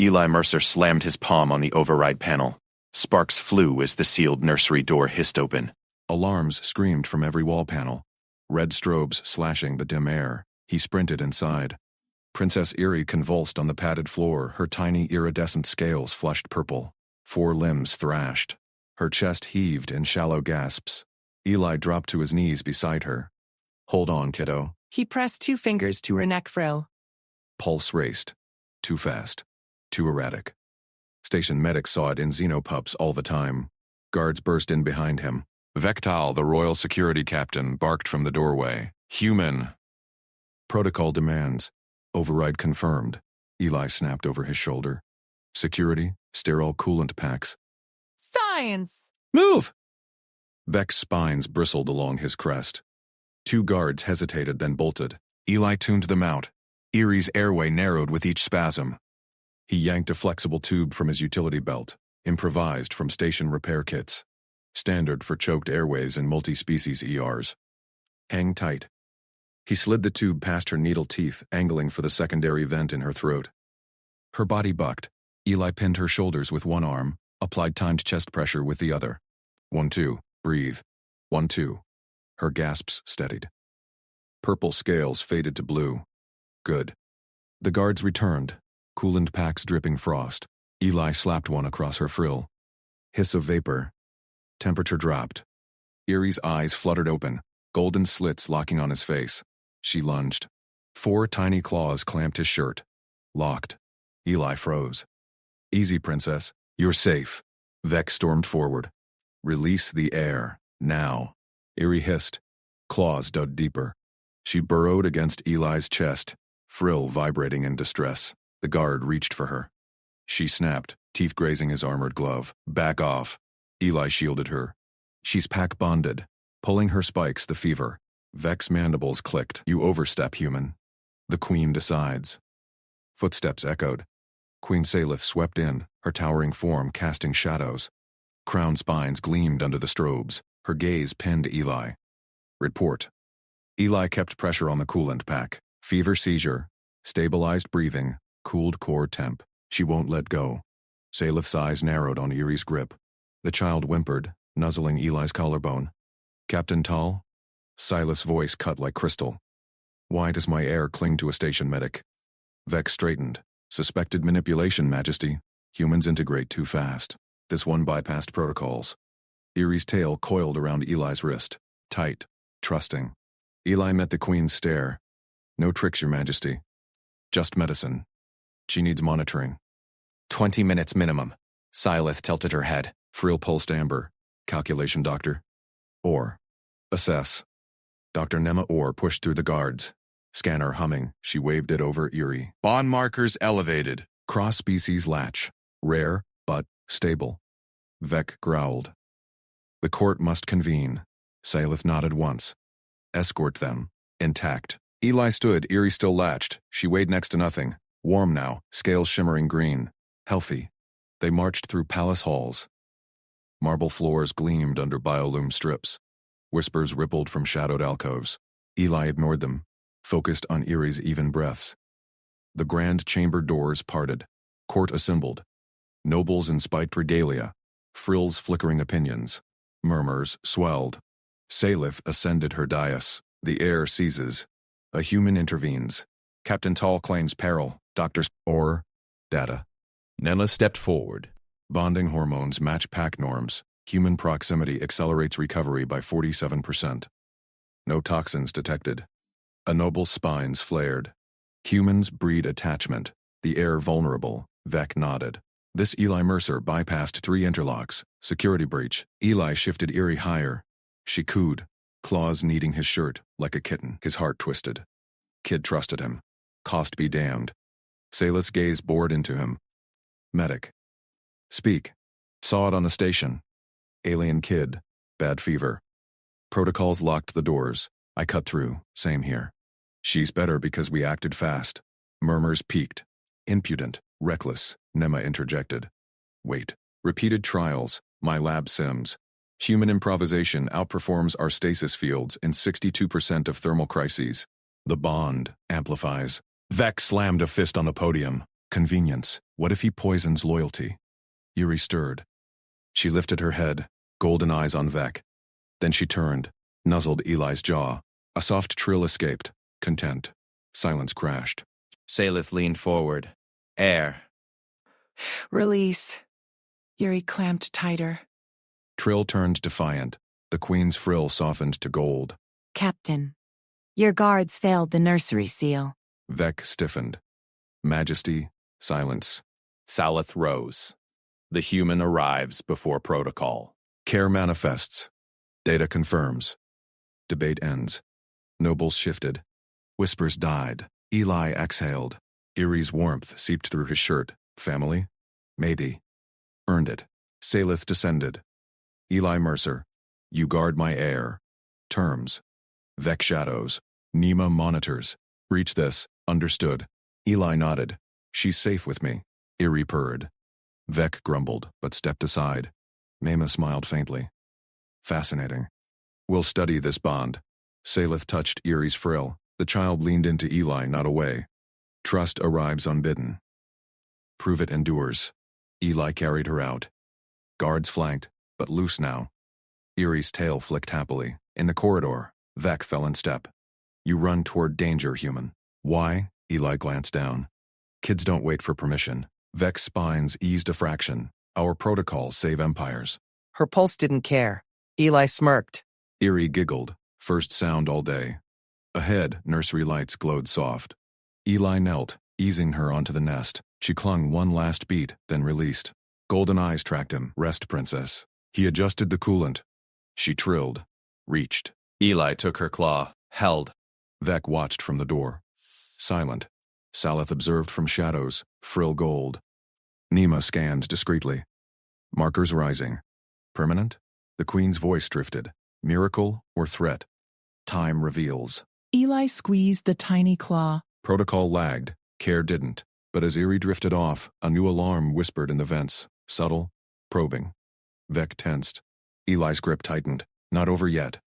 Eli Mercer slammed his palm on the override panel. Sparks flew as the sealed nursery door hissed open. Alarms screamed from every wall panel. Red strobes slashing the dim air. He sprinted inside. Princess Eerie convulsed on the padded floor, her tiny iridescent scales flushed purple. 4 limbs thrashed. Her chest heaved in shallow gasps. Eli dropped to his knees beside her. "Hold on, kiddo." He pressed 2 fingers to her neck frill. Pulse raced. Too fast. Too erratic. Station medics saw it in xenopups all the time. Guards burst in behind him. Vectal, the royal security captain, barked from the doorway. "Human." Protocol demands. Override confirmed. Eli snapped over his shoulder. Security, sterile coolant packs. Science! "Move!" Vec's spines bristled along his crest. 2 guards hesitated, then bolted. Eli tuned them out. Erie's airway narrowed with each spasm. He yanked a flexible tube from his utility belt, improvised from station repair kits. Standard for choked airways and multi-species ERs. "Hang tight." He slid the tube past her needle teeth, angling for the secondary vent in her throat. Her body bucked. Eli pinned her shoulders with one arm, applied timed chest pressure with the other. 1-2, breathe. 1-2. Her gasps steadied. Purple scales faded to blue. Good. The guards returned, coolant packs dripping frost. Eli slapped one across her frill. Hiss of vapor. Temperature dropped. Erie's eyes fluttered open, golden slits locking on his face. She lunged. 4 tiny claws clamped his shirt. Locked. Eli froze. "Easy, princess. You're safe." Vec stormed forward. "Release the air. Now." Erie hissed. Claws dug deeper. She burrowed against Eli's chest, frill vibrating in distress. The guard reached for her. She snapped, teeth grazing his armored glove. "Back off." Eli shielded her. "She's pack-bonded." Pulling her spikes, the fever. Vec's mandibles clicked. "You overstep, human." The queen decides. Footsteps echoed. Queen Salith swept in, her towering form casting shadows. Crown spines gleamed under the strobes. Her gaze pinned Eli. "Report." Eli kept pressure on the coolant pack. Fever seizure. Stabilized breathing. Cooled core temp. She won't let go. Salith's eyes narrowed on Erie's grip. The child whimpered, nuzzling Eli's collarbone. "Captain Tall?" Silas' voice cut like crystal. "Why does my air cling to a station medic?" Vec straightened. "Suspected manipulation, Majesty. Humans integrate too fast. This one bypassed protocols." Erie's tail coiled around Eli's wrist. Tight. Trusting. Eli met the Queen's stare. "No tricks, Your Majesty. Just medicine. She needs monitoring." 20 minutes minimum. Silith tilted her head. Frill pulsed amber. "Calculation, Doctor." "Orr." "Assess." Dr. Nema Orr pushed through the guards. Scanner humming, she waved it over Erie. "Bond markers elevated." "Cross-species latch. Rare, but stable." Vec growled. "The court must convene." Salith nodded once. "Escort them. Intact." Eli stood, Erie still latched. She weighed next to nothing. Warm now, scales shimmering green. Healthy. They marched through palace halls. Marble floors gleamed under biolume strips. Whispers rippled from shadowed alcoves. Eli ignored them, focused on Erie's even breaths. The grand chamber doors parted. Court assembled. Nobles in spiked regalia. Frills flickering opinions. Murmurs swelled. Salith ascended her dais. The air seizes. A human intervenes. Captain Tall claims peril. Dr. Orr. Dada. Nella stepped forward. Bonding hormones match pack norms. Human proximity accelerates recovery by 47%. No toxins detected. A noble's spines flared. Humans breed attachment. The air vulnerable. Vec nodded. This Eli Mercer bypassed 3 interlocks. Security breach. Eli shifted Erie higher. She cooed, claws kneading his shirt like a kitten. His heart twisted. Kid trusted him. Cost be damned. Salith's gaze bored into him. "Medic." "Speak." "Saw it on the station. Alien kid. Bad fever." Protocols locked the doors. I cut through. Same here. "She's better because we acted fast." Murmurs peaked. "Impudent. Reckless." Nema interjected. "Wait. Repeated trials. My lab sims. Human improvisation outperforms our stasis fields in 62% of thermal crises. The bond amplifies." Vec slammed a fist on the podium. "Convenience. What if he poisons loyalty? Eerie stirred. She lifted her head, golden eyes on Vec. Then she turned, nuzzled Eli's jaw. A soft trill escaped, content. Silence crashed. Salith leaned forward. Air. Release. Yuri clamped tighter. Trill turned defiant. The queen's frill softened to gold. Captain, your guards failed the nursery seal. Vec stiffened. Majesty, silence. Salith rose. The human arrives before protocol. Care manifests. Data confirms. Debate ends. Nobles shifted. Whispers died. Eli exhaled. Erie's warmth seeped through his shirt. Family? Maybe. Earned it. Salith descended. Eli Mercer. You guard my heir. Terms. Vec shadows. Nema monitors. Breach this. Understood. Eli nodded. She's safe with me. Erie purred. Vec grumbled, but stepped aside. Nema smiled faintly. Fascinating. We'll study this bond. Salith touched Erie's frill. The child leaned into Eli, not away. Trust arrives unbidden. Prove it endures. Eli carried her out. Guards flanked, but loose now. Erie's tail flicked happily. In the corridor, Vec fell in step. You run toward danger, human. Why? Eli glanced down. Kids don't wait for permission. Vec's spines eased a fraction. Our protocols save empires. Her pulse didn't care. Eli smirked. Erie giggled. First sound all day. Ahead, nursery lights glowed soft. Eli knelt, easing her onto the nest. She clung one last beat, then released. Golden eyes tracked him. Rest, princess. He adjusted the coolant. She trilled. Reached. Eli took her claw. Held. Vec watched from the door. Silent. Salith observed from shadows. Frill gold. Nema scanned discreetly. Markers rising. Permanent? The queen's voice drifted. Miracle or threat? Time reveals. Eli squeezed the tiny claw. Protocol lagged. Care didn't. But as Erie drifted off, a new alarm whispered in the vents. Subtle. Probing. Vec tensed. Eli's grip tightened. Not over yet.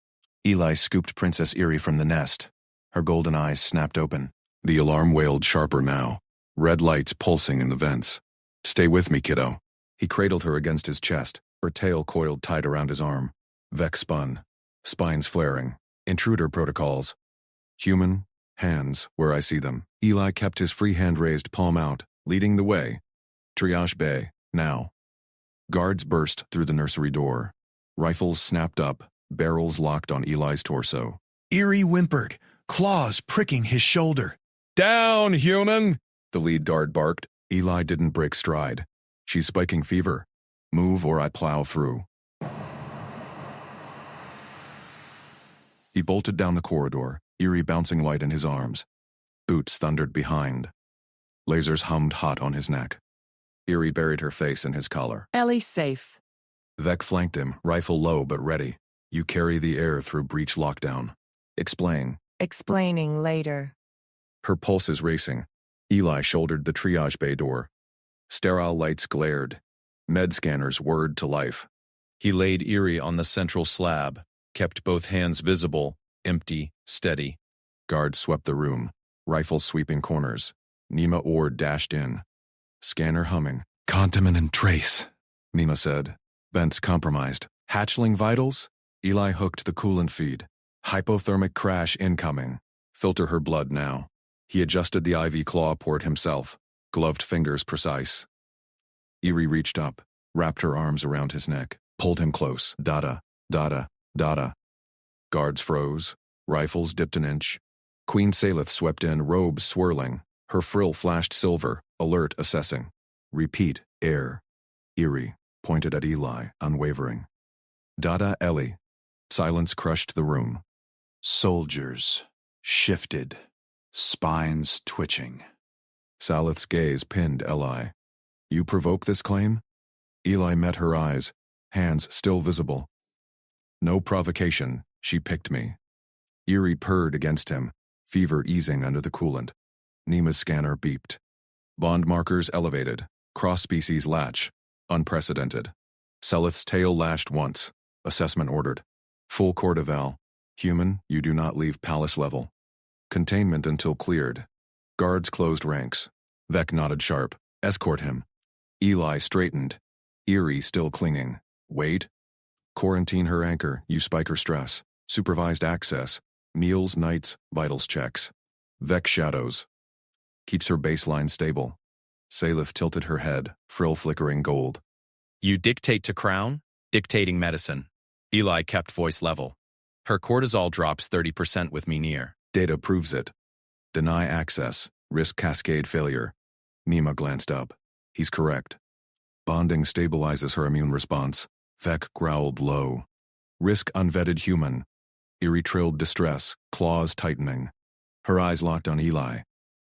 Eli scooped Princess Erie from the nest. Her golden eyes snapped open. The alarm wailed sharper now. Red lights pulsing in the vents. Stay with me, kiddo. He cradled her against his chest, her tail coiled tight around his arm. Vec spun. Spines flaring. Intruder protocols. Human. Hands, where I see them. Eli kept his free hand raised, palm out, leading the way. Triage bay, now. Guards burst through the nursery door. Rifles snapped up, barrels locked on Eli's torso. Erie whimpered, claws pricking his shoulder. Down, human! The lead guard barked. Eli didn't break stride. She's spiking fever. Move or I plow through. He bolted down the corridor, Erie bouncing light in his arms. Boots thundered behind. Lasers hummed hot on his neck. Erie buried her face in his collar. Ellie's safe. Vec flanked him, rifle low but ready. You carry the air through breach lockdown. Explain. Explaining later. Her pulses racing. Eli shouldered the triage bay door. Sterile lights glared. Med scanners whirred to life. He laid Erie on the central slab, kept both hands visible, empty, steady. Guards swept the room, rifles sweeping corners. Nema Ord dashed in. Scanner humming. Contaminant trace, Nema said. Vents compromised. Hatchling vitals? Eli hooked the coolant feed. Hypothermic crash incoming. Filter her blood now. He adjusted the IV claw port himself, gloved fingers precise. Erie reached up, wrapped her arms around his neck, pulled him close. Dada, Dada, Dada. Guards froze, rifles dipped an inch. Queen Salith swept in, robes swirling. Her frill flashed silver, alert assessing. Repeat, air. Erie, pointed at Eli, unwavering. Dada Ellie. Silence crushed the room. Soldiers shifted, spines twitching. Salith's gaze pinned Eli. You provoke this claim? Eli met her eyes, hands still visible. No provocation, she picked me. Erie purred against him, fever easing under the coolant. Nema's scanner beeped. Bond markers elevated, cross-species latch, unprecedented. Salith's tail lashed once, assessment ordered. Full court eval. Human, you do not leave palace level. Containment until cleared. Guards closed ranks. Vec nodded sharp. Escort him. Eli straightened. Eerie still clinging. Wait. Quarantine her anchor, you spike her stress. Supervised access. Meals, nights, vitals checks. Vec shadows. Keeps her baseline stable. Salith tilted her head, frill flickering gold. You dictate to Crown, dictating medicine. Eli kept voice level. Her cortisol drops 30% with me near. Data proves it. Deny access, risk cascade failure. Nima glanced up. He's correct. Bonding stabilizes her immune response. Vec growled low. Risk unvetted human. Eerie trilled distress, claws tightening. Her eyes locked on Eli.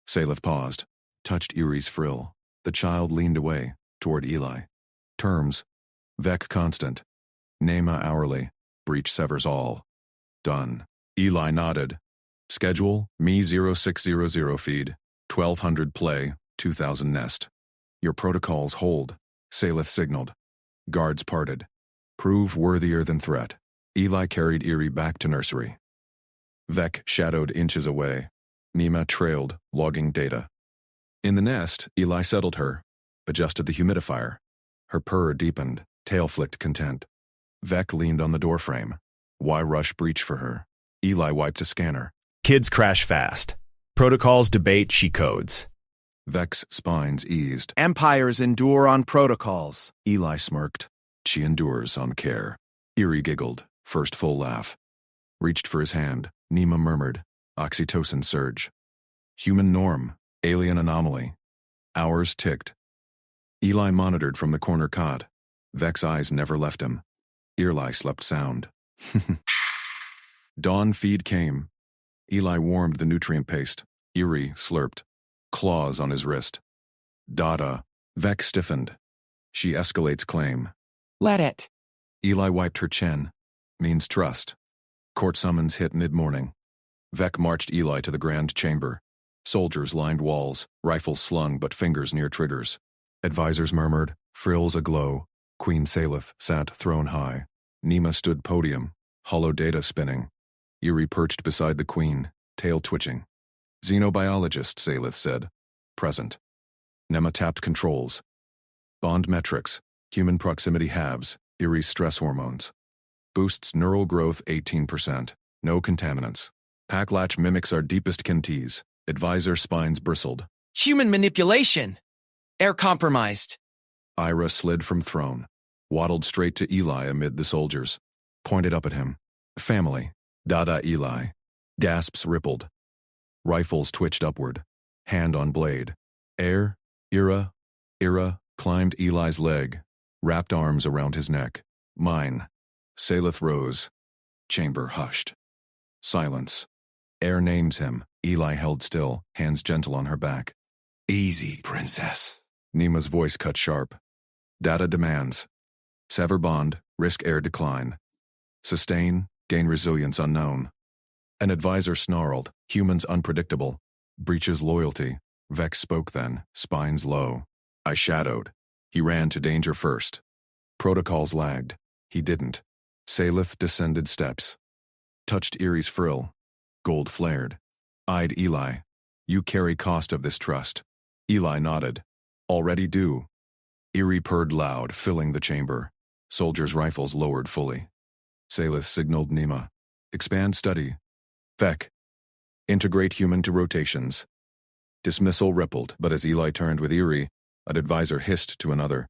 Salith paused, touched Eerie's frill. The child leaned away, toward Eli. Terms. Vec constant. Nema hourly. Breach severs all. Done. Eli nodded. Schedule, me 0600 feed, 1200 play, 2000 nest. Your protocols hold. Salith signaled. Guards parted. Prove worthier than threat. Eli carried Eerie back to nursery. Vec shadowed inches away. Nima trailed, logging data. In the nest, Eli settled her, adjusted the humidifier. Her purr deepened, tail flicked content. Vec leaned on the doorframe. Why rush breach for her? Eli wiped a scanner. Kids crash fast. Protocols debate, she codes. Vec's spines eased. Empires endure on protocols. Eli smirked. She endures on care. Eerie giggled, first full laugh. Reached for his hand. Nima murmured. Oxytocin surge. Human norm. Alien anomaly. Hours ticked. Eli monitored from the corner cot. Vec's eyes never left him. Eli slept sound. Dawn feed came. Eli warmed the nutrient paste. Eerie slurped. Claws on his wrist. Dada. Vec stiffened. She escalates claim. Let it. Eli wiped her chin. Means trust. Court summons hit mid-morning. Vec marched Eli to the grand chamber. Soldiers lined walls, rifles slung but fingers near triggers. Advisors murmured, frills aglow. Queen Salith sat throne high. Nima stood podium, hollow data spinning. Eerie perched beside the queen, tail twitching. Xenobiologist, Salith said. Present. Nema tapped controls. Bond metrics, human proximity halves, Eerie's stress hormones. Boosts neural growth 18%. No contaminants. Packlatch mimics our deepest kintees. Advisor spines bristled. Human manipulation. Air compromised. Ira slid from throne. Waddled straight to Eli amid the soldiers. Pointed up at him. Family. Dada Eli. Gasps rippled. Rifles twitched upward. Hand on blade. Air. Ira. Climbed Eli's leg. Wrapped arms around his neck. Mine. Salith rose. Chamber hushed. Silence. Air names him. Eli held still, hands gentle on her back. Easy, princess. Nima's voice cut sharp. Data demands. Sever bond, risk air decline. Sustain, gain resilience unknown. An advisor snarled, humans unpredictable. Breaches loyalty. Vex spoke then, spines low. I shadowed. He ran to danger first. Protocols lagged. He didn't. Salith descended steps. Touched Eerie's frill. Gold flared. Eyed Eli. You carry cost of this trust. Eli nodded. Already do. Eerie purred loud, filling the chamber. Soldiers' rifles lowered fully. Salith signaled Nima. Expand study. Vec. Integrate human to rotations. Dismissal rippled, but as Eli turned with Eerie, an advisor hissed to another.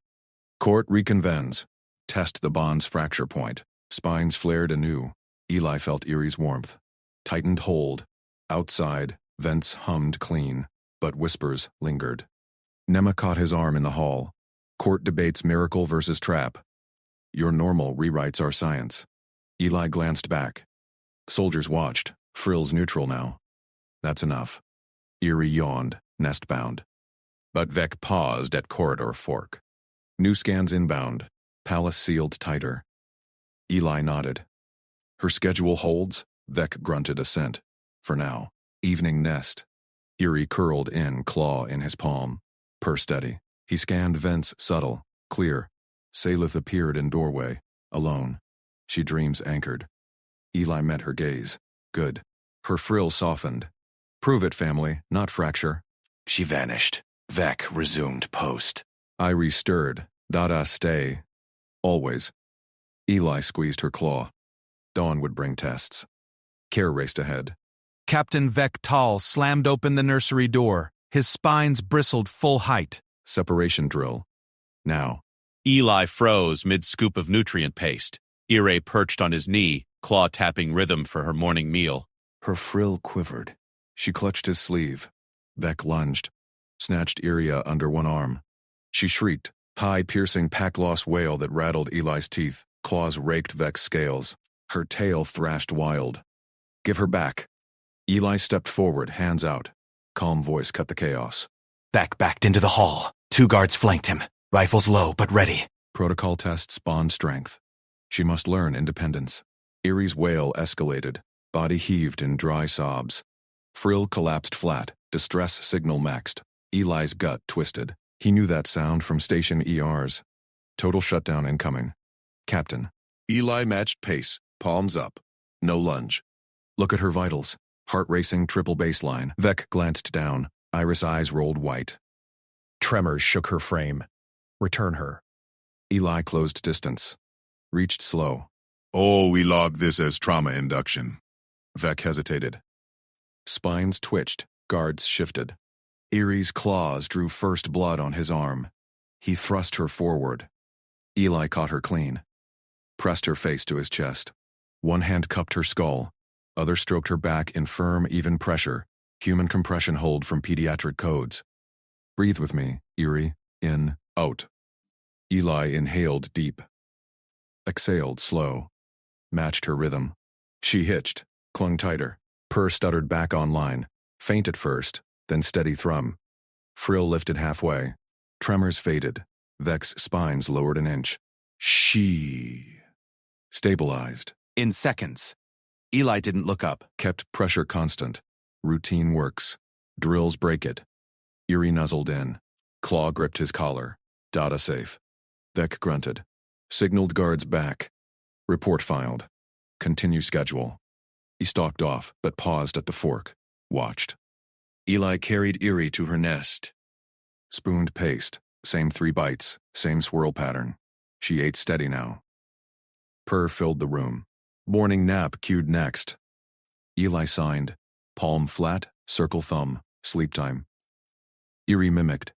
Court reconvenes. Test the bond's fracture point. Spines flared anew. Eli felt Eerie's warmth. Tightened hold. Outside, vents hummed clean, but whispers lingered. Nema caught his arm in the hall. Court debates miracle versus trap. Your normal rewrites our science. Eli glanced back. Soldiers watched, frills neutral now. That's enough. Eerie yawned, nest-bound. But Vec paused at corridor fork. New scans inbound. Palace sealed tighter. Eli nodded. Her schedule holds? Vec grunted assent. For now. Evening nest. Eerie curled in, claw in his palm. Per steady. He scanned vents subtle, clear. Salith appeared in doorway, alone. She dreams anchored. Eli met her gaze. Good. Her frill softened. Prove it, family, not fracture. She vanished. Vec resumed post. Irie stirred. Dada, stay. Always. Eli squeezed her claw. Dawn would bring tests. Care raced ahead. Captain Vec Tall slammed open the nursery door. His spines bristled full height. Separation drill. Now. Eli froze mid-scoop of nutrient paste. Ire perched on his knee, claw tapping rhythm for her morning meal. Her frill quivered. She clutched his sleeve. Vec lunged. Snatched Iria under one arm. She shrieked, high piercing pack-loss wail that rattled Eli's teeth. Claws raked Vec's scales. Her tail thrashed wild. Give her back. Eli stepped forward, hands out. Calm voice cut the chaos. Vec backed into the hall. 2 guards flanked him. Rifles low, but ready. Protocol tests bond strength. She must learn independence. Irie's wail escalated. Body heaved in dry sobs. Frill collapsed flat. Distress signal maxed. Eli's gut twisted. He knew that sound from station ERs. Total shutdown incoming. Captain. Eli matched pace, palms up. No lunge. Look at her vitals. Heart racing triple baseline. Vec glanced down. Iris eyes rolled white. Tremors shook her frame. Return her. Eli closed distance. Reached slow. Oh, we log this as trauma induction. Vec hesitated. Spines twitched. Guards shifted. Irie's claws drew first blood on his arm. He thrust her forward. Eli caught her clean. Pressed her face to his chest. One hand cupped her skull. Other stroked her back in firm, even pressure. Human compression hold from pediatric codes. Breathe with me, Irie. In, out. Eli inhaled deep. Exhaled slow. Matched her rhythm. She hitched, clung tighter. Purr stuttered back online. Faint at first, then steady thrum. Frill lifted halfway. Tremors faded. Vec's spines lowered an inch. She stabilized. In seconds. Eli didn't look up. Kept pressure constant. Routine works. Drills break it. Irie nuzzled in. Claw gripped his collar. Dada safe. Vec grunted. Signaled guards back. Report filed. Continue schedule. He stalked off, but paused at the fork. Watched. Eli carried Irie to her nest. Spooned paste. Same 3 bites. Same swirl pattern. She ate steady now. Purr filled the room. Morning nap cued next. Eli signed. Palm flat, circle thumb, sleep time. Irie mimicked.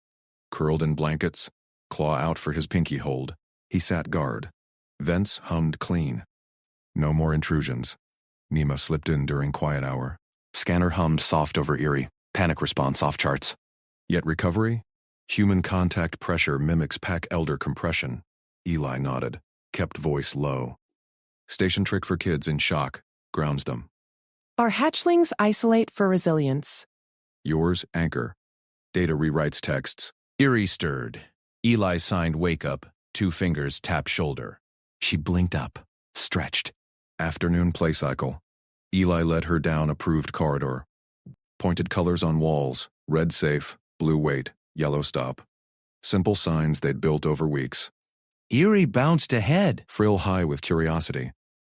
Curled in blankets, claw out for his pinky hold. He sat guard. Vents hummed clean. No more intrusions. Nima slipped in during quiet hour. Scanner hummed soft over Irie. Panic response off charts. Yet recovery? Human contact pressure mimics pack elder compression. Eli nodded. Kept voice low. Station trick for kids in shock. Grounds them. Our hatchlings isolate for resilience. Yours, Anchor. Data rewrites texts. Irie stirred. Eli signed wake up. 2 fingers tapped shoulder. She blinked up. Stretched. Afternoon play cycle. Eli led her down approved corridor. Pointed colors on walls. Red safe, blue wait, yellow stop. Simple signs they'd built over weeks. Irie bounced ahead. Frill high with curiosity.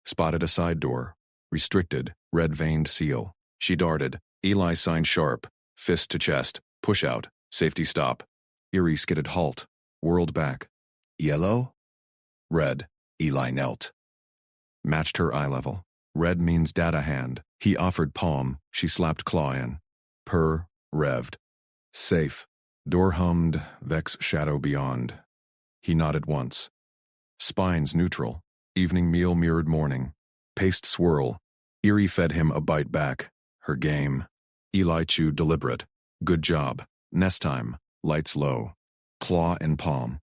Spotted a side door. Restricted, red-veined seal. She darted. Eli signed sharp. Fist to chest. Push out. Safety stop. Irie skidded halt. Whirled back. Yellow? Red. Eli knelt. Matched her eye level. Red means data hand. He offered palm. She slapped claw in. Purr. Revved. Safe. Door hummed. Vec's shadow beyond. He nodded once. Spines neutral. Evening meal mirrored morning. Paste swirl. Irie fed him a bite back. Her game. Eli chewed deliberate. Good job. Nest time. Lights low. Claw and palm.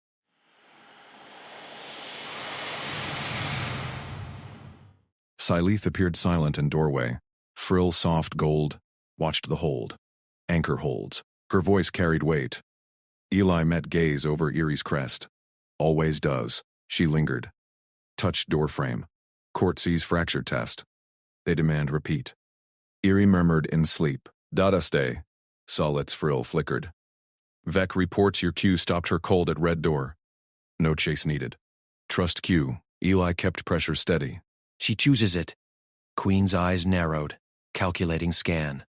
Silith appeared silent in doorway. Frill soft gold. Watched the hold. Anchor holds. Her voice carried weight. Eli met gaze over Irie's crest. Always does. She lingered. Touched doorframe. Court sees fracture test. They demand repeat. Irie murmured in sleep. Dada stay. Solid's frill flickered. Vec reports your Q stopped her cold at red door. No chase needed. Trust Q. Eli kept pressure steady. She chooses it. Queen's eyes narrowed. Calculating scan.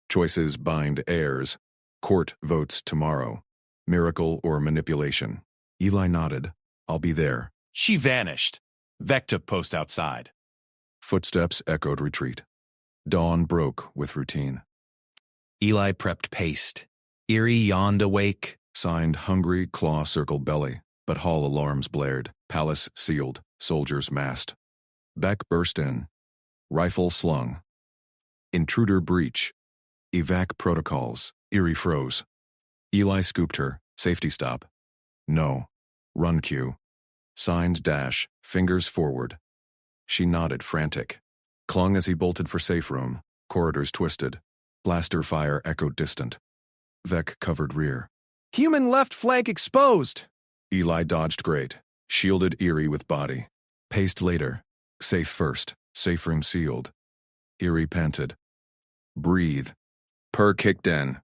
Choices bind heirs. Court votes tomorrow. Miracle or manipulation? Eli nodded. I'll be there. She vanished. Vec took post outside. Footsteps echoed retreat. Dawn broke with routine. Eli prepped paste. Eerie yawned awake. Signed hungry, claw-circled belly, but hall alarms blared. Palace sealed. Soldiers massed. Beck burst in. Rifle slung. Intruder breach. Evac protocols. Eerie froze. Eli scooped her. Safety stop. No. Run cue. Signed dash. Fingers forward. She nodded, frantic. Clung as he bolted for safe room. Corridors twisted. Blaster fire echoed distant. Vec covered rear. Human left flank exposed. Eli dodged great. Shielded Eerie with body. Paced later. Safe first. Safe room sealed. Eerie panted. Breathe. Per kicked in.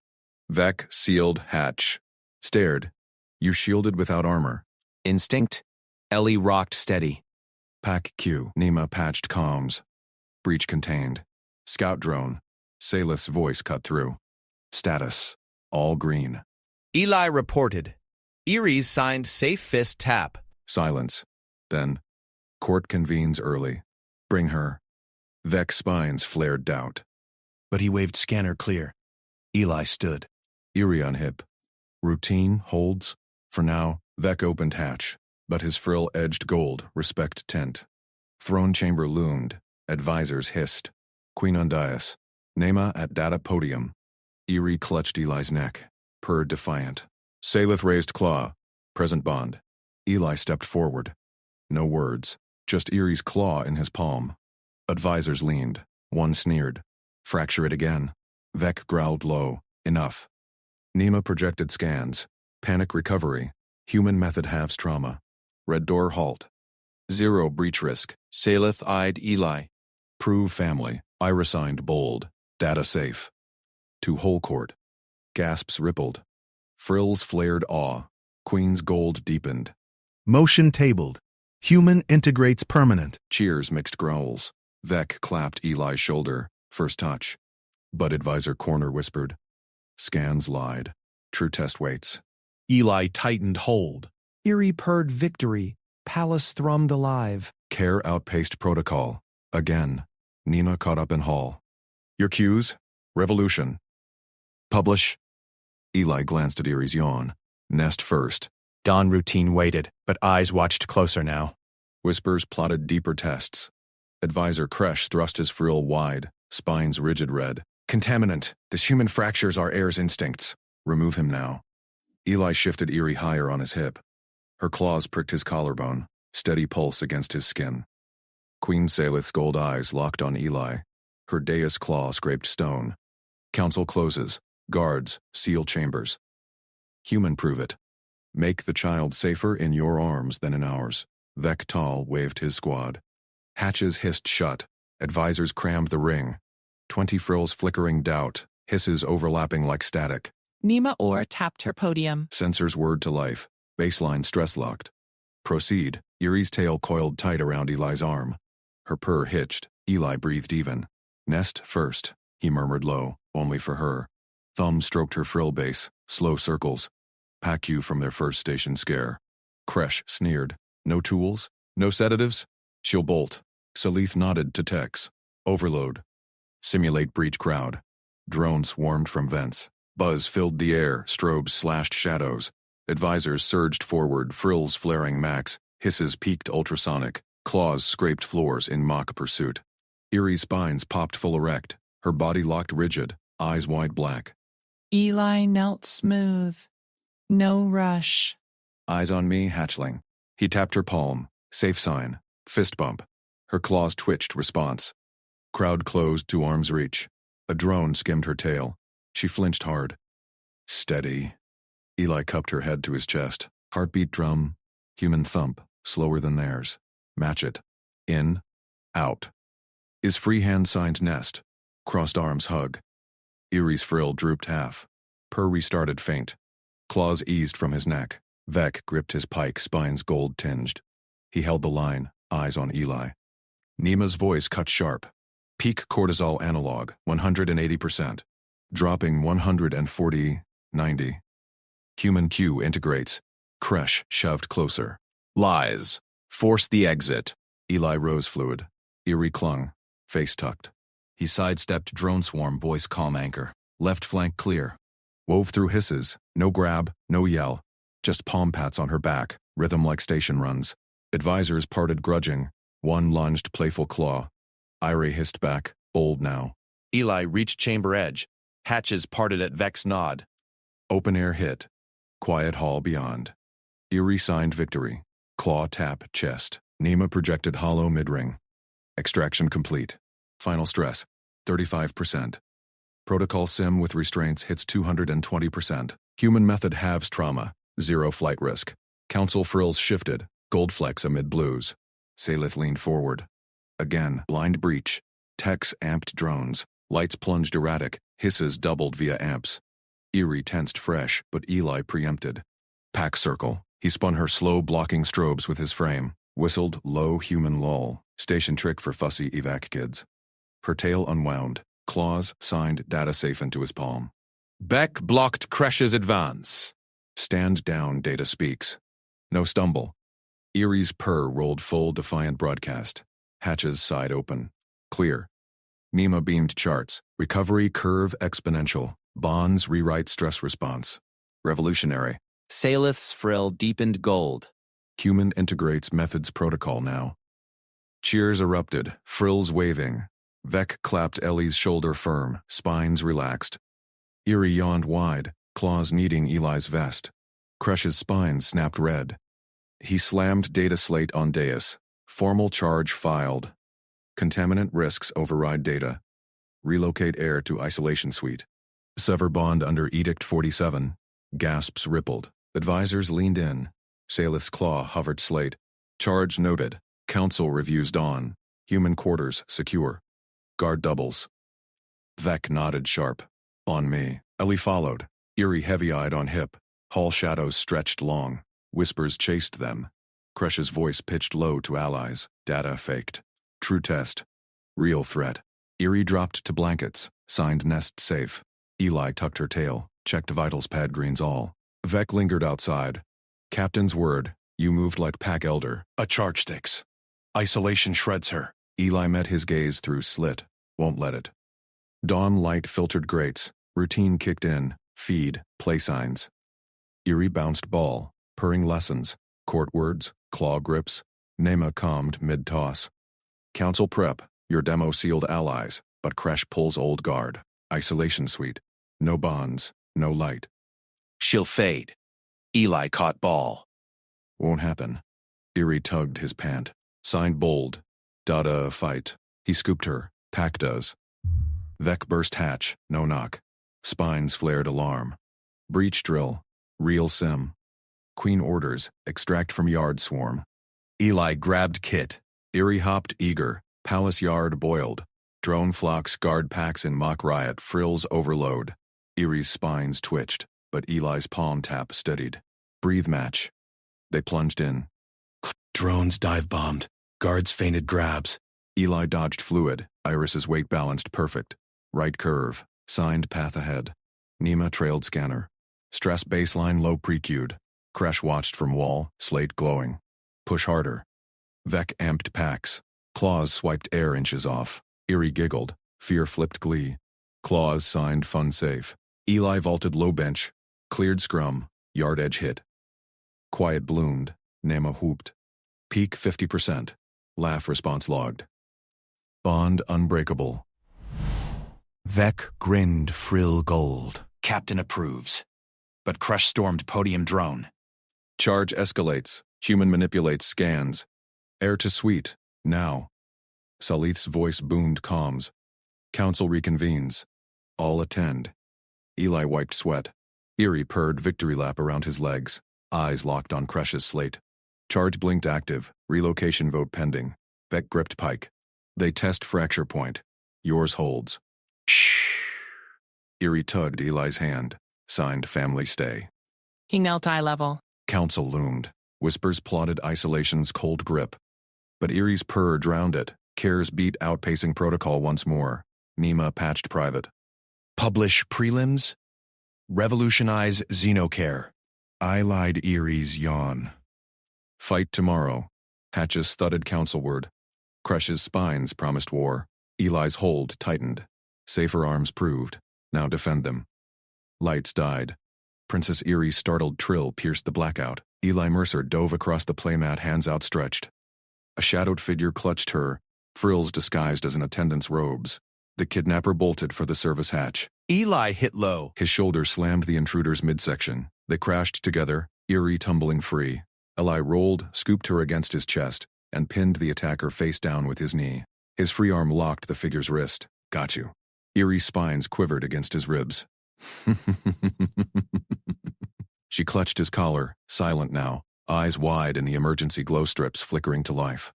Vec sealed hatch. Stared. You shielded without armor. Instinct. Ellie rocked steady. Pack Q. Nema patched comms. Breach contained. Scout drone. Salith's voice cut through. Status. All green. Eli reported. Eerie's signed safe fist tap. Silence. Then. Court convenes early. Bring her. Vec spines flared doubt. But he waved scanner clear. Eli stood. Eerie on hip. Routine holds. For now, Vec opened hatch, but his frill edged gold, respect tent. Throne chamber loomed. Advisors hissed. Queen on dais. Nema at Dada podium. Eerie clutched Eli's neck. Purred defiant. Salith raised claw. Present bond. Eli stepped forward. No words. Just Eerie's claw in his palm. Advisors leaned. One sneered. Fracture it again. Vec growled low. Enough. Nema projected scans. Panic recovery. Human method halves trauma. Red door halt. Zero breach risk. Salith eyed Eli. Prove family. Ira signed bold. Data safe. To whole court. Gasps rippled. Frills flared awe. Queen's gold deepened. Motion tabled. Human integrates permanent. Cheers mixed growls. Vec clapped Eli's shoulder. First touch. But advisor corner whispered. Scans lied. True test waits. Eli tightened hold. Eerie purred victory. Palace thrummed alive. Care outpaced protocol. Again. Nina caught up in hall. Your cues? Revolution. Publish. Eli glanced at Eerie's yawn. Nest first. Dawn routine waited, but eyes watched closer now. Whispers plotted deeper tests. Advisor Kresh thrust his frill wide, spines rigid red. Contaminant. This human fractures our heir's instincts. Remove him now. Eli shifted Eerie higher on his hip. Her claws pricked his collarbone, steady pulse against his skin. Queen Salith's gold eyes locked on Eli. Her dais claw scraped stone. Council closes. Guards, seal chambers. Human prove it. Make the child safer in your arms than in ours. Vec Tal waved his squad. Hatches hissed shut. Advisors crammed the ring. 20 frills flickering doubt. Hisses overlapping like static. Nema Orr tapped her podium. Sensors whirred to life. Baseline stress locked. Proceed. Eerie's tail coiled tight around Eli's arm. Her purr hitched. Eli breathed even. Nest first, he murmured low, only for her. Thumb stroked her frill base, slow circles. Pack you from their first station scare. Kresh sneered. No tools? No sedatives? She'll bolt. Salith nodded to Tex. Overload. Simulate breach crowd. Drone swarmed from vents. Buzz filled the air, strobes slashed shadows. Advisors surged forward, frills flaring max, hisses peaked ultrasonic, claws scraped floors in mock pursuit. Eerie spines popped full erect, her body locked rigid, eyes wide black. Eli knelt smooth. No rush. Eyes on me, hatchling. He tapped her palm, safe sign, fist bump. Her claws twitched, response. Crowd closed to arm's reach. A drone skimmed her tail. She flinched hard. Steady. Eli cupped her head to his chest. Heartbeat drum. Human thump, slower than theirs. Match it. In. Out. Is free hand signed nest. Crossed arms hug. Eerie's frill drooped half. Purr restarted faint. Claws eased from his neck. Vec gripped his pike, spines gold tinged. He held the line, eyes on Eli. Nema's voice cut sharp. Peak cortisol analog, 180%. Dropping 140. 90. Human Q integrates. Kresh shoved closer. Lies. Force the exit. Eli rose fluid. Eerie clung. Face tucked. He sidestepped drone swarm, voice calm anchor. Left flank clear. Wove through hisses. No grab, no yell. Just palm pats on her back, rhythm like station runs. Advisors parted grudging. One lunged playful claw. Irie hissed back, bold now. Eli reached chamber edge. Hatches parted at Vec's nod. Open air hit. Quiet hall beyond. Eerie signed victory. Claw tap chest. Nema projected hollow mid-ring. Extraction complete. Final stress, 35%. Protocol sim with restraints hits 220%. Human method halves trauma, 0 flight risk. Council frills shifted, gold flecks amid blues. Salith leaned forward. Again, blind breach. Techs amped drones. Lights plunged erratic, hisses doubled via amps. Eerie tensed fresh, but Eli preempted. Pack circle. He spun her slow blocking strobes with his frame. Whistled low human lull. Station trick for fussy evac kids. Her tail unwound. Claws signed Dada safe into his palm. Beck blocked Kresh's advance. Stand down, Data speaks. No stumble. Erie's purr rolled full defiant broadcast. Hatches side open. Clear. Nema beamed charts. Recovery curve exponential. Bonds rewrite stress response. Revolutionary. Salith's frill deepened gold. Human integrates methods protocol now. Cheers erupted, frills waving. Vec clapped Ellie's shoulder firm, spines relaxed. Eerie yawned wide, claws kneading Eli's vest. Kresh's spine snapped red. He slammed data slate on dais. Formal charge filed. Contaminant risks override data. Relocate air to isolation suite. Sever bond under Edict 47. Gasps rippled. Advisors leaned in. Salith's claw hovered slate. Charge noted. Council reviews dawn. Human quarters secure. Guard doubles. Vec nodded sharp. On me. Ellie followed. Eerie heavy-eyed on hip. Hall shadows stretched long. Whispers chased them. Kresh's voice pitched low to allies. Data faked. True test. Real threat. Eerie dropped to blankets. Signed nest safe. Eli tucked her tail. Checked vitals pad greens all. Vec lingered outside. Captain's word. You moved like pack elder. A charge sticks. Isolation shreds her. Eli met his gaze through slit. Won't let it. Dawn light filtered grates. Routine kicked in. Feed. Play signs. Eerie bounced ball. Purring lessons. Court words. Claw grips. Nema calmed mid-toss. Council prep. Your demo sealed allies. But Kresh pulls old guard. Isolation suite. No bonds. No light. She'll fade. Eli caught ball. Won't happen. Eerie tugged his pant. Signed bold. Dada fight. He scooped her. Pack does. Vec burst hatch. No knock. Spines flared alarm. Breach drill. Real sim. Queen orders. Extract from yard swarm. Eli grabbed Kit. Eerie hopped eager. Palace yard boiled. Drone flocks guard packs in mock riot. Frills overload. Eerie's spines twitched, but Eli's palm tap steadied. Breathe match. They plunged in. Drones dive-bombed. Guards feinted grabs. Eli dodged fluid. Iris's weight balanced perfect. Right curve. Signed path ahead. Nema trailed scanner. Stress baseline low pre-queued. Kresh watched from wall, slate glowing. Push harder. Vec amped packs. Claws swiped air inches off. Eerie giggled. Fear flipped glee. Claws signed fun safe. Eli vaulted low bench. Cleared scrum. Yard edge hit. Quiet bloomed. Nema whooped. Peak 50%. Laugh response logged. Bond unbreakable. Vec grinned frill gold. Captain approves. But Kresh stormed podium drone. Charge escalates. Human manipulates scans. Air to suite. Now. Salith's voice boomed comms. Council reconvenes. All attend. Eli wiped sweat. Eerie purred victory lap around his legs. Eyes locked on Kresh's slate. Charge blinked active. Relocation vote pending. Vec gripped pike. They test fracture point. Yours holds. Shh. Eerie tugged Eli's hand. Signed family stay. He knelt eye level. Council loomed. Whispers plotted isolation's cold grip. But Erie's purr drowned it. Cares beat outpacing protocol once more. Nema patched private. Publish prelims? Revolutionize xenocare. Eyelid Erie's yawn. Fight tomorrow. Hatch's thudded council word. Kresh's spines promised war. Eli's hold tightened. Safer arms proved. Now defend them. Lights died. Princess Erie's startled trill pierced the blackout. Eli Mercer dove across the playmat, hands outstretched. A shadowed figure clutched her, frills disguised as an attendant's robes. The kidnapper bolted for the service hatch. Eli hit low. His shoulder slammed the intruder's midsection. They crashed together, Erie tumbling free. Eli rolled, scooped her against his chest, and pinned the attacker face down with his knee. His free arm locked the figure's wrist. Got you. Erie's spines quivered against his ribs. She clutched his collar, silent now, eyes wide in the emergency glow strips flickering to life.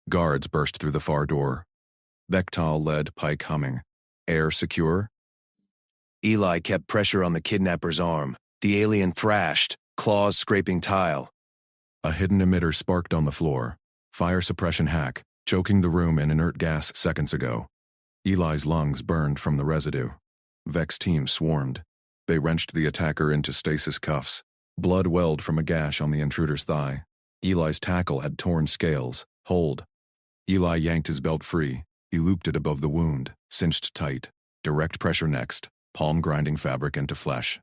Guards burst through the far door. Vectal led, pike humming. Air secure? Eli kept pressure on the kidnapper's arm. The alien thrashed, claws scraping tile. A hidden emitter sparked on the floor. Fire suppression hack, choking the room in inert gas seconds ago. Eli's lungs burned from the residue. Vec's team swarmed. They wrenched the attacker into stasis cuffs. Blood welled from a gash on the intruder's thigh. Eli's tackle had torn scales. Hold. Eli yanked his belt free. He looped it above the wound, cinched tight. Direct pressure next, palm grinding fabric into flesh.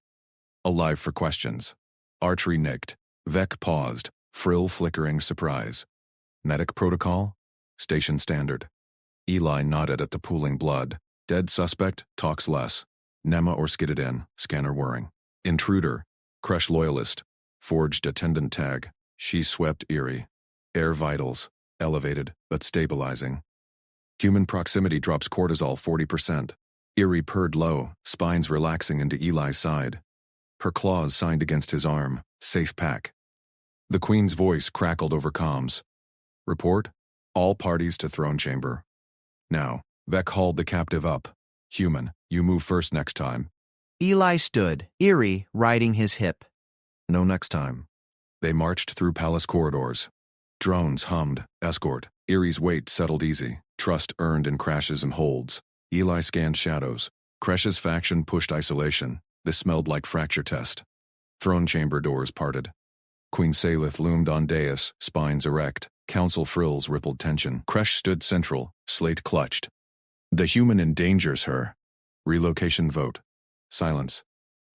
Alive for questions. Archery nicked. Vec paused, frill flickering surprise. Medic protocol? Station standard. Eli nodded at the pooling blood. Dead suspect, talks less. Nema or skidded in, scanner whirring. Intruder, Kresh loyalist. Forged attendant tag. She swept Erie. Air vitals, elevated but stabilizing. Human proximity drops cortisol 40%. Erie purred low, spines relaxing into Eli's side. Her claws signed against his arm. Safe pack. The Queen's voice crackled over comms. Report, all parties to throne chamber. Now, Vec hauled the captive up. Human, you move first next time. Eli stood, Erie riding his hip. No next time. They marched through palace corridors. Drones hummed, escort. Erie's weight settled easy. Trust earned in crashes and holds. Eli scanned shadows. Kresh's faction pushed isolation. This smelled like fracture test. Throne chamber doors parted. Queen Salith loomed on dais, spines erect. Council frills rippled tension. Kresh stood central, slate clutched. The human endangers her. Relocation vote. Silence.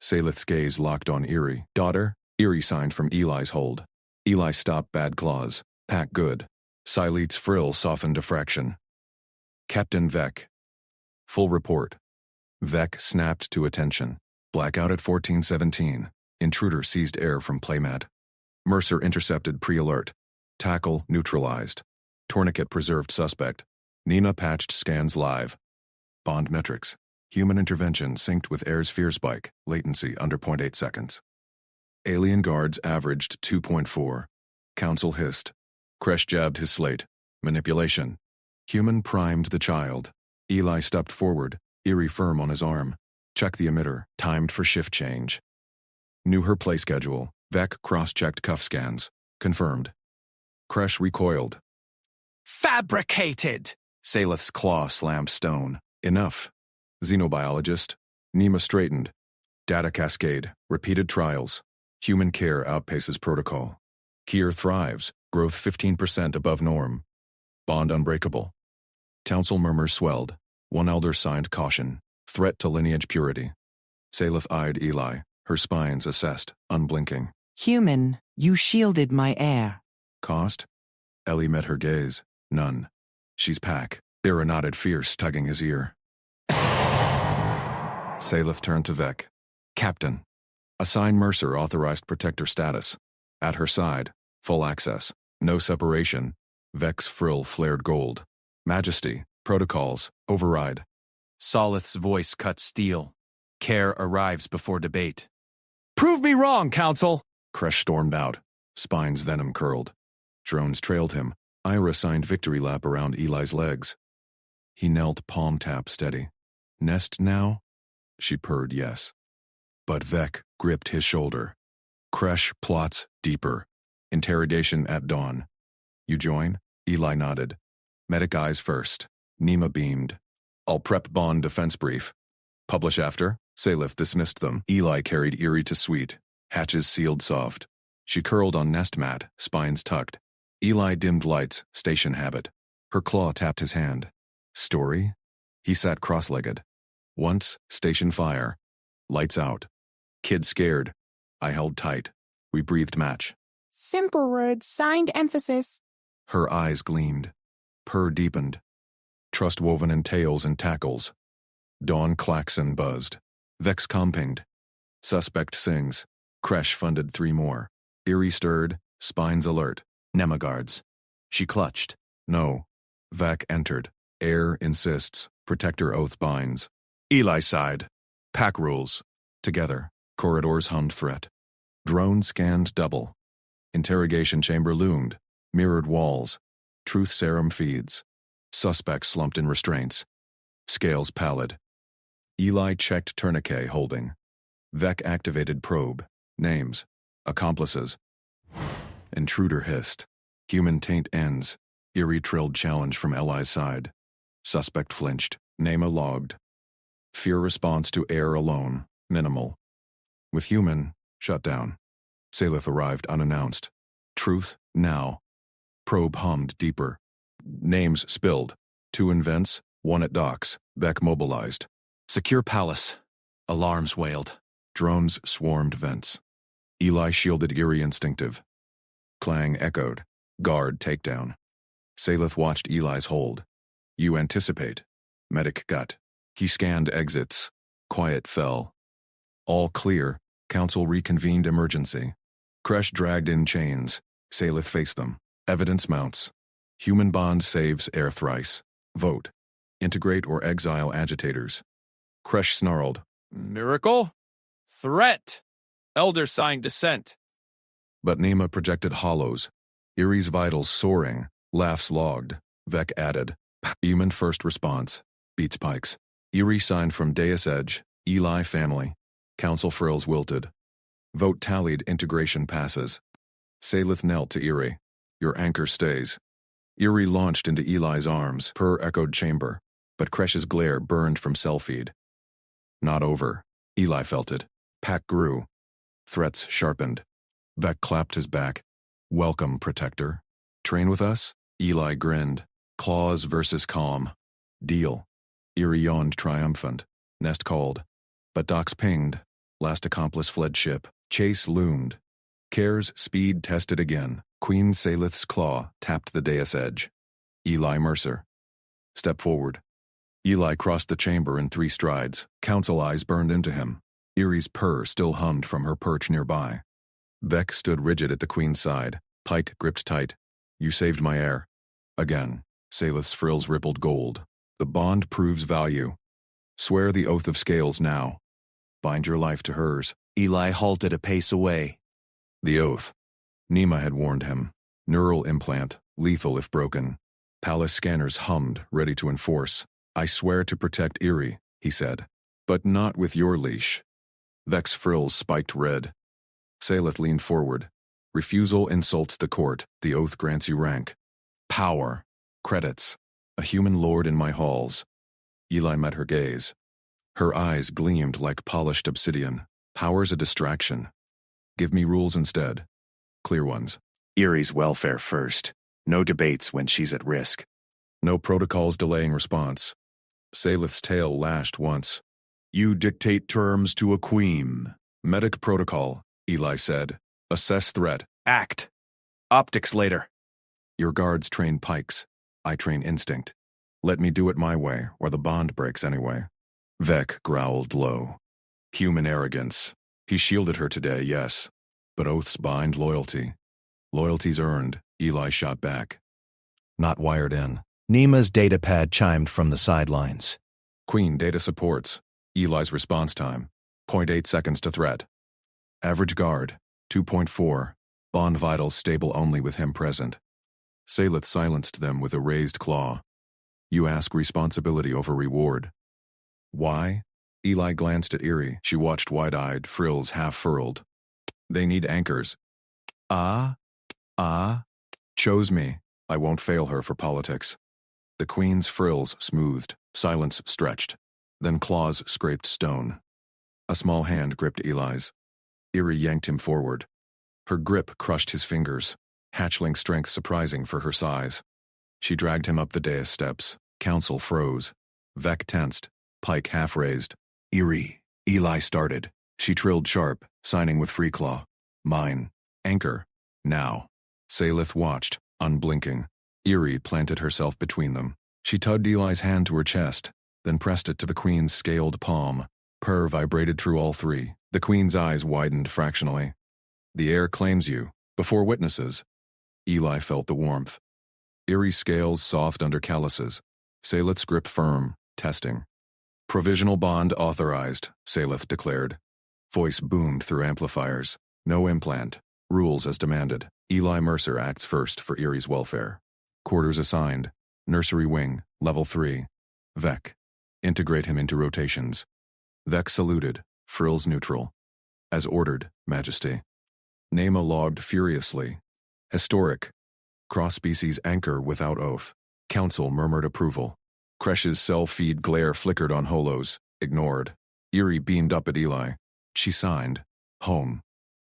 Salith's gaze locked on Erie. Daughter? Erie signed from Eli's hold. Eli stopped bad claws. Pack good. Silith's frill softened a fraction. Captain Vec. Full report. Vec snapped to attention. Blackout at 1417. Intruder seized air from playmat. Mercer intercepted pre-alert. Tackle neutralized. Tourniquet preserved suspect. Nina patched scans live. Bond metrics. Human intervention synced with air's fear spike. Latency under 0.8 seconds. Alien guards averaged 2.4. Council hissed. Kresh jabbed his slate. Manipulation. Human primed the child. Eli stepped forward, Erie firm on his arm. Check the emitter, timed for shift change. Knew her play schedule. Vec cross-checked cuff scans. Confirmed. Kresh recoiled. Fabricated! Salith's claw slammed stone. Enough. Xenobiologist. Nema straightened. Data cascade. Repeated trials. Human care outpaces protocol. Kier thrives. Growth 15% above norm. Bond unbreakable. Council murmurs swelled. One elder signed caution. Threat to lineage purity. Salith eyed Eli. Her spines assessed, unblinking. Human, you shielded my heir. Cost? Ellie met her gaze. None. She's pack. Ira nodded fierce, tugging his ear. Salith turned to Vec. Captain. Assign Mercer authorized protector status. At her side. Full access. No separation. Vec's frill flared gold. Majesty. Protocols. Override. Salith's voice cut steel. Care arrives before debate. Prove me wrong, Council! Kresh stormed out. Spine's venom curled. Drones trailed him. Ira signed victory lap around Eli's legs. He knelt, palm tap steady. Nest now? She purred yes. But Vec gripped his shoulder. Kresh plots deeper. Interrogation at dawn. You join? Eli nodded. Medic eyes first. Nema beamed. I'll prep Bond defense brief. Publish after? Salif dismissed them. Eli carried Eerie to suite, hatches sealed soft. She curled on nest mat, spines tucked. Eli dimmed lights, station habit. Her claw tapped his hand. Story? He sat cross-legged. Once, station fire. Lights out. Kid scared. I held tight. We breathed match. Simple words, signed emphasis. Her eyes gleamed. Purr deepened. Trust woven in tails and tackles. Dawn klaxon buzzed. Vex compinged. Suspect sings. Kresh funded 3 more. Eerie stirred, spines alert. Nemaguards. She clutched. No. Vac entered. Air insists. Protector oath binds. Eli sighed. Pack rules. Together. Corridors hummed threat. Drone scanned double. Interrogation chamber loomed. Mirrored walls. Truth serum feeds. Suspect slumped in restraints. Scales pallid. Eli checked tourniquet holding. Vec activated probe. Names. Accomplices. Intruder hissed. Human taint ends. Eerie trilled challenge from Eli's side. Suspect flinched. Nema logged. Fear response to air alone. Minimal. With human, shut down. Salith arrived unannounced. Truth, now. Probe hummed deeper. Names spilled. 2 in vents, 1 at docks. Beck mobilized. Secure palace. Alarms wailed. Drones swarmed vents. Eli shielded Eerie instinctive. Clang echoed. Guard takedown. Salith watched Eli's hold. You anticipate. Medic gut. He scanned exits. Quiet fell. All clear. Council reconvened emergency. Kresh dragged in chains. Salith faced them. Evidence mounts. Human bond saves air thrice. Vote. Integrate or exile agitators. Kresh snarled. Miracle? Threat! Elder sign dissent. But Nema projected hollows. Eerie's vitals soaring. Laughs logged. Vec added. Human first response. Beats pikes. Eerie signed from Deus Edge. Eli family. Council frills wilted. Vote tallied integration passes. Salith knelt to Eerie. Your anchor stays. Eerie launched into Eli's arms. Purr echoed chamber. But Kresh's glare burned from cell feed. Not over. Eli felt it. Pack grew. Threats sharpened. Vec clapped his back. Welcome, Protector. Train with us? Eli grinned. Claws versus calm. Deal. Eerie yawned triumphant. Nest called. But docks pinged. Last accomplice fled ship. Chase loomed. Care's speed tested again. Queen Salith's claw tapped the Deus Edge. Eli Mercer. Step forward. Eli crossed the chamber in 3 strides. Council eyes burned into him. Eerie's purr still hummed from her perch nearby. Vec stood rigid at the Queen's side. Pike gripped tight. You saved my air. Again. Salith's frills rippled gold. The bond proves value. Swear the oath of scales now. Bind your life to hers. Eli halted a pace away. The oath. Nema had warned him. Neural implant, lethal if broken. Palace scanners hummed, ready to enforce. I swear to protect Eerie, he said. But not with your leash. Vec's frills spiked red. Salith leaned forward. Refusal insults the court. The oath grants you rank. Power. Credits. A human lord in my halls. Eli met her gaze. Her eyes gleamed like polished obsidian. Power's a distraction. Give me rules instead. Clear ones. Eerie's welfare first. No debates when she's at risk. No protocols delaying response. Salith's tail lashed once. You dictate terms to a queen. Medic protocol, Eli said. Assess threat. Act. Optics later. Your guards train pikes. I train instinct. Let me do it my way, or the bond breaks anyway. Vec growled low. Human arrogance. He shielded her today, yes. But oaths bind loyalty. Loyalty's earned, Eli shot back. Not wired in. Nema's datapad chimed from the sidelines. Queen data supports. Eli's response time. 0.8 seconds to threat. Average guard. 2.4. Bond vitals stable only with him present. Salith silenced them with a raised claw. You ask responsibility over reward. Why? Eli glanced at Eerie. She watched wide-eyed, frills half-furled. They need anchors. Chose me. I won't fail her for politics. The Queen's frills smoothed. Silence stretched. Then claws scraped stone. A small hand gripped Eli's. Eerie yanked him forward. Her grip crushed his fingers, hatchling strength surprising for her size. She dragged him up the dais steps. Council froze. Vec tensed, pike half-raised. Eerie, Eli started. She trilled sharp, signing with free claw. Mine. Anchor. Now. Salith watched, unblinking. Eerie planted herself between them. She tugged Eli's hand to her chest, then pressed it to the Queen's scaled palm. Purr vibrated through all three. The Queen's eyes widened fractionally. The air claims you, before witnesses. Eli felt the warmth. Eerie's scales soft under calluses. Salith's grip firm, testing. Provisional bond authorized, Salith declared. Voice boomed through amplifiers. No implant. Rules as demanded. Eli Mercer acts first for Eerie's welfare. Quarters assigned. Nursery wing, level 3. Vec. Integrate him into rotations. Vec saluted, frills neutral. As ordered, Majesty. Nema logged furiously. Historic. Cross-species anchor without oath. Council murmured approval. Kresh's cell feed glare flickered on holos, ignored. Eerie beamed up at Eli. She signed. Home.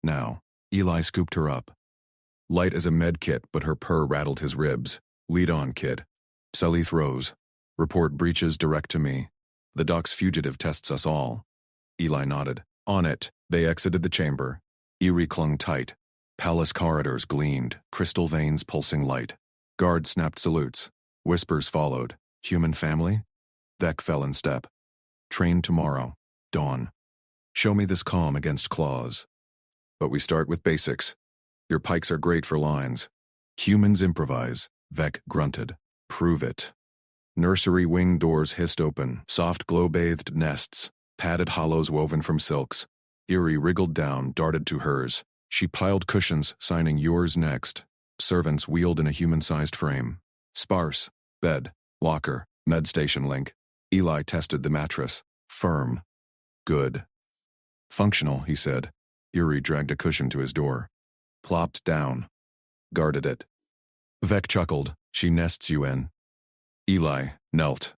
Now. Eli scooped her up. Light as a med kit, but her purr rattled his ribs. Lead on, kid. Salith rose. Report breaches direct to me. The dock's fugitive tests us all. Eli nodded. On it. They exited the chamber. Eerie clung tight. Palace corridors gleamed, crystal veins pulsing light. Guards snapped salutes. Whispers followed. Human family? Vec fell in step. Train tomorrow. Dawn. Show me this calm against claws. But we start with basics. Your pikes are great for lines. Humans improvise, Vec grunted. Prove it. Nursery wing doors hissed open, soft glow-bathed nests, padded hollows woven from silks. Eerie wriggled down, darted to hers. She piled cushions, signing yours next. Servants wheeled in a human-sized frame. Sparse. Bed. Locker. Med station link. Eli tested the mattress. Firm. Good. Functional, he said. Eerie dragged a cushion to his door. Plopped down. Guarded it. Vec chuckled. She nests you in. Eli knelt.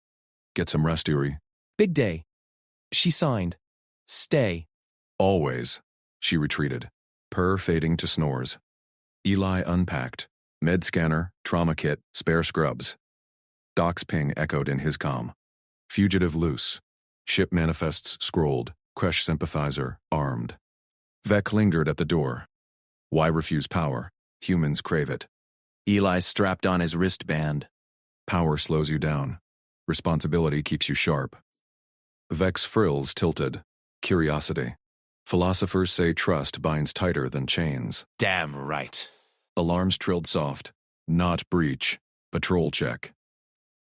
Get some rest, Eerie. Big day. She signed. Stay. Always. She retreated. Purr fading to snores. Eli unpacked. Med scanner, trauma kit, spare scrubs. Doc's ping echoed in his comm. Fugitive loose. Ship manifests scrolled. Kresh sympathizer, armed. Vec lingered at the door. Why refuse power? Humans crave it. Eli strapped on his wristband. Power slows you down. Responsibility keeps you sharp. Vec's frills tilted. Curiosity. Philosophers say trust binds tighter than chains. Damn right. Alarms trilled soft. Not breach. Patrol check.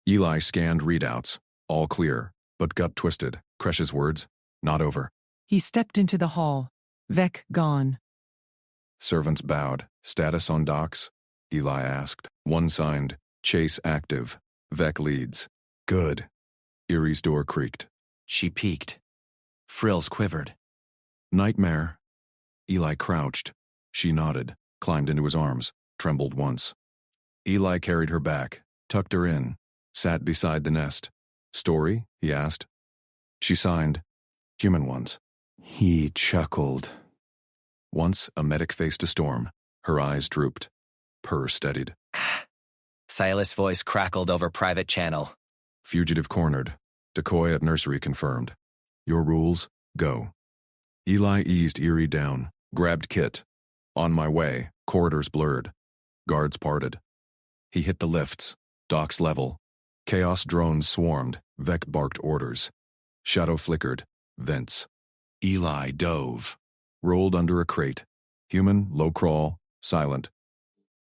Eli scanned readouts. All clear, but gut twisted. Kresh's words. Not over. He stepped into the hall. Vec gone. Servants bowed. Status on docks? Eli asked. One signed. Chase active. Vec leads. Good. Eerie's door creaked. She peeked. Frills quivered. Nightmare. Eli crouched. She nodded, climbed into his arms, trembled once. Eli carried her back, tucked her in, sat beside the nest. Story? He asked. She signed. Human ones. He chuckled. Once a medic faced a storm. Her eyes drooped. Purr steadied. Silas' voice crackled over private channel. Fugitive cornered. Decoy at nursery confirmed. Your rules, go. Eli eased Eerie down, grabbed Kit. On my way, corridors blurred. Guards parted. He hit the lifts. Docks level. Chaos drones swarmed. Vec barked orders. Shadow flickered. Vents. Eli dove. Rolled under a crate. Human, low crawl, silent.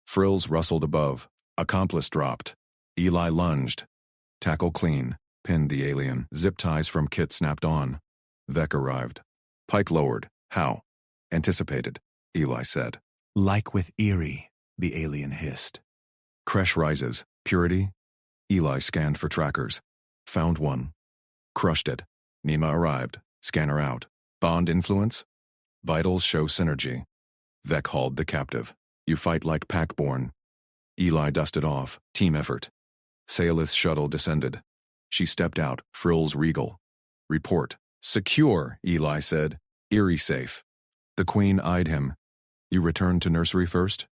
Frills rustled above. Accomplice dropped. Eli lunged. Tackle clean. Pinned the alien. Zip ties from Kit snapped on. Vec arrived. Pike lowered. How? Anticipated, Eli said. Like with Eerie, the alien hissed. Kresh rises. Purity? Eli scanned for trackers. Found one. Crushed it. Nema arrived. Scanner out. Bond influence? Vitals show synergy. Vec hauled the captive. You fight like packborn. Eli dusted off. Team effort. Salith's shuttle descended. She stepped out, frills regal. Report. Secure, Eli said. Eerie safe. The Queen eyed him. You return to nursery first?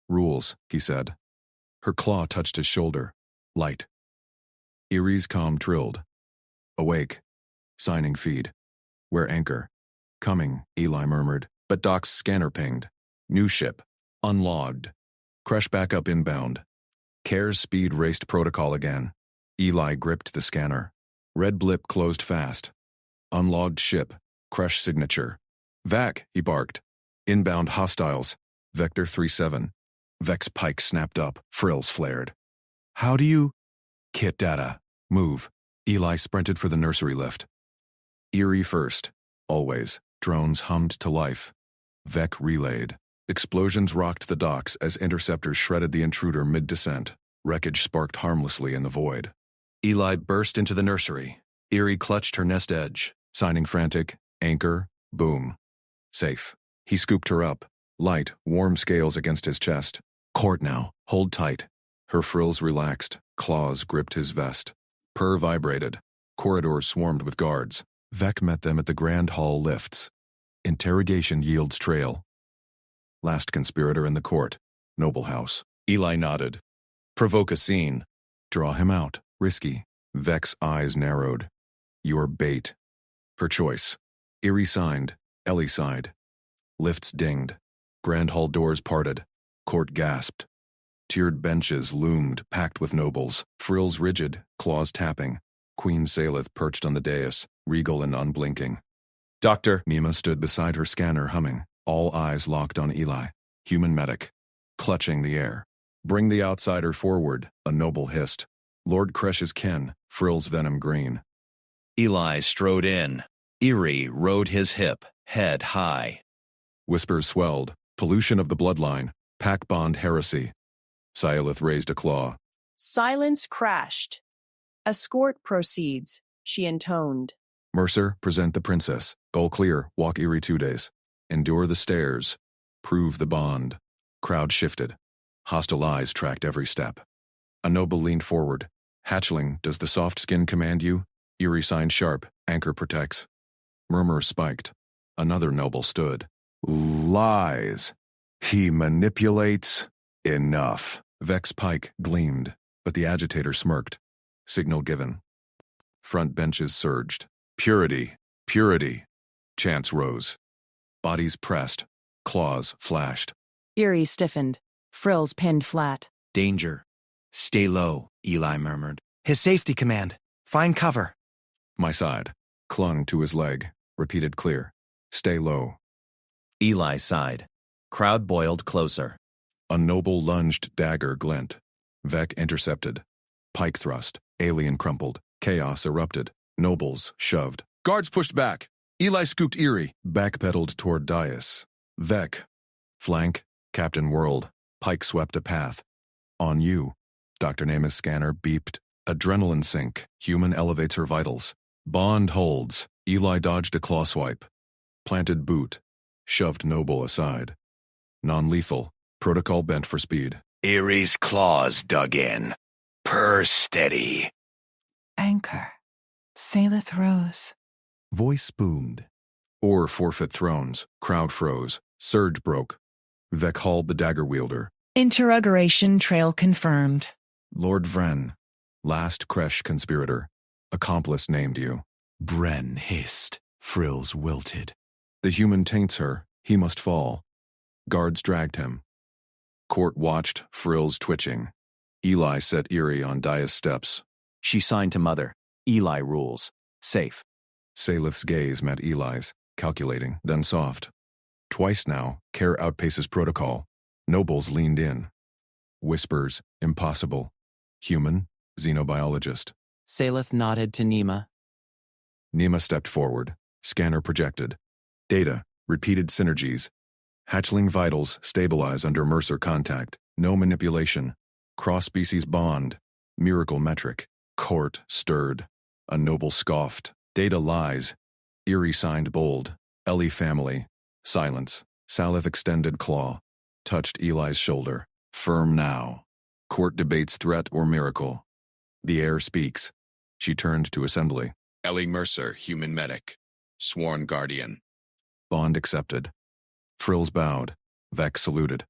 Rules, he said. Her claw touched his shoulder. Light. Erie's comm trilled. Awake. Signing feed. Where anchor? Coming, Eli murmured, but Doc's scanner pinged. New ship. Unlogged. Crash backup inbound. Care's speed raced protocol again. Eli gripped the scanner. Red blip closed fast. Unlogged ship. Crash signature. Vac, he barked. Inbound hostiles. Vector 3-7. Vec's pike snapped up. Frills flared. How do you? Kit Dada. Move. Eli sprinted for the nursery lift. Eerie first. Always. Drones hummed to life. Vec relayed. Explosions rocked the docks as interceptors shredded the intruder mid-descent. Wreckage sparked harmlessly in the void. Eli burst into the nursery. Eerie clutched her nest edge, signing frantic, anchor, boom. Safe. He scooped her up. Light, warm scales against his chest. Court now. Hold tight. Her frills relaxed. Claws gripped his vest. Purr vibrated. Corridors swarmed with guards. Vec met them at the Grand Hall lifts. Interrogation yields trail. Last conspirator in the court. Noble House. Eli nodded. Provoke a scene. Draw him out. Risky. Vec's eyes narrowed. Your bait. Her choice. Eerie signed. Ellie sighed. Lifts dinged. Grand Hall doors parted. Court gasped. Tiered benches loomed, packed with nobles. Frills rigid, claws tapping. Queen Salith perched on the dais, regal and unblinking. Doctor. Mima stood beside her scanner humming. All eyes locked on Eli. Human medic. Clutching the air. Bring the outsider forward, a noble hissed. Lord Kresh's ken, frills venom green. Eli strode in. Eerie rode his hip, head high. Whispers swelled. Pollution of the bloodline. Pack bond heresy. Silith raised a claw. Silence crashed. Escort proceeds, she intoned. Mercer, present the princess. Goal clear, walk Eerie 2 days. Endure the stairs. Prove the bond. Crowd shifted. Hostile eyes tracked every step. A noble leaned forward. Hatchling, does the soft skin command you? Eerie signed sharp, anchor protects. Murmurs spiked. Another noble stood. Lies. He manipulates. Enough. Vec's pike gleamed, but the agitator smirked. Signal given. Front benches surged. Purity. Purity. Chants rose. Bodies pressed. Claws flashed. Eerie stiffened. Frills pinned flat. Danger. Stay low, Eli murmured. His safety command. Find cover. My side. Clung to his leg. Repeated clear. Stay low. Eli sighed. Crowd boiled closer. A noble lunged dagger glint. Vec intercepted. Pike thrust. Alien crumpled. Chaos erupted. Nobles shoved. Guards pushed back. Eli scooped Eerie. Backpedaled toward dais. Vec. Flank. Captain World. Pike swept a path. On you. Dr. Nama's scanner beeped. Adrenaline sink. Human elevates her vitals. Bond holds. Eli dodged a claw swipe. Planted boot. Shoved Noble aside. Non-lethal. Protocol bent for speed. Eerie's claws dug in. Purr steady. Anchor. Salith rose. Voice boomed. Or forfeit thrones. Crowd froze. Surge broke. Vec hauled the dagger wielder. Interrogation trail confirmed. Lord Vren. Last Kresh conspirator. Accomplice named you. Bren hissed. Frills wilted. The human taints her. He must fall. Guards dragged him. Court watched, frills twitching. Eli set Eerie on dais steps. She signed to Mother. Eli rules. Safe. Salith's gaze met Eli's, calculating, then soft. Twice now, care outpaces protocol. Nobles leaned in. Whispers, impossible. Human, xenobiologist. Salith nodded to Nima. Nima stepped forward. Scanner projected. Data, repeated synergies. Hatchling vitals stabilize under Mercer contact. No manipulation. Cross-species bond. Miracle metric. Court stirred. A noble scoffed. Data lies. Eerie signed bold. Ellie family. Silence. Salith extended claw. Touched Eli's shoulder. Firm now. Court debates threat or miracle. The air speaks. She turned to assembly. Ellie Mercer, human medic. Sworn guardian. Bond accepted. Frills bowed. Vex saluted.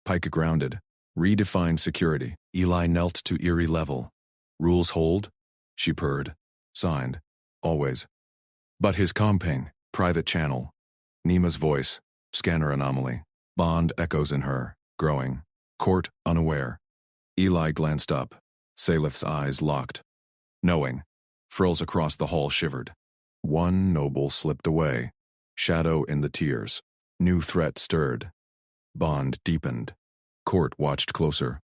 Pike grounded. Redefined security. Eli knelt to eerie level. Rules hold? She purred. Signed. Always. But his comping, private channel. Nima's voice, scanner anomaly. Bond echoes in her, growing. Court unaware. Eli glanced up. Salith's eyes locked. Knowing. Frills across the hall shivered. One noble slipped away. Shadow in the tears. New threat stirred. Bond deepened. Court watched closer.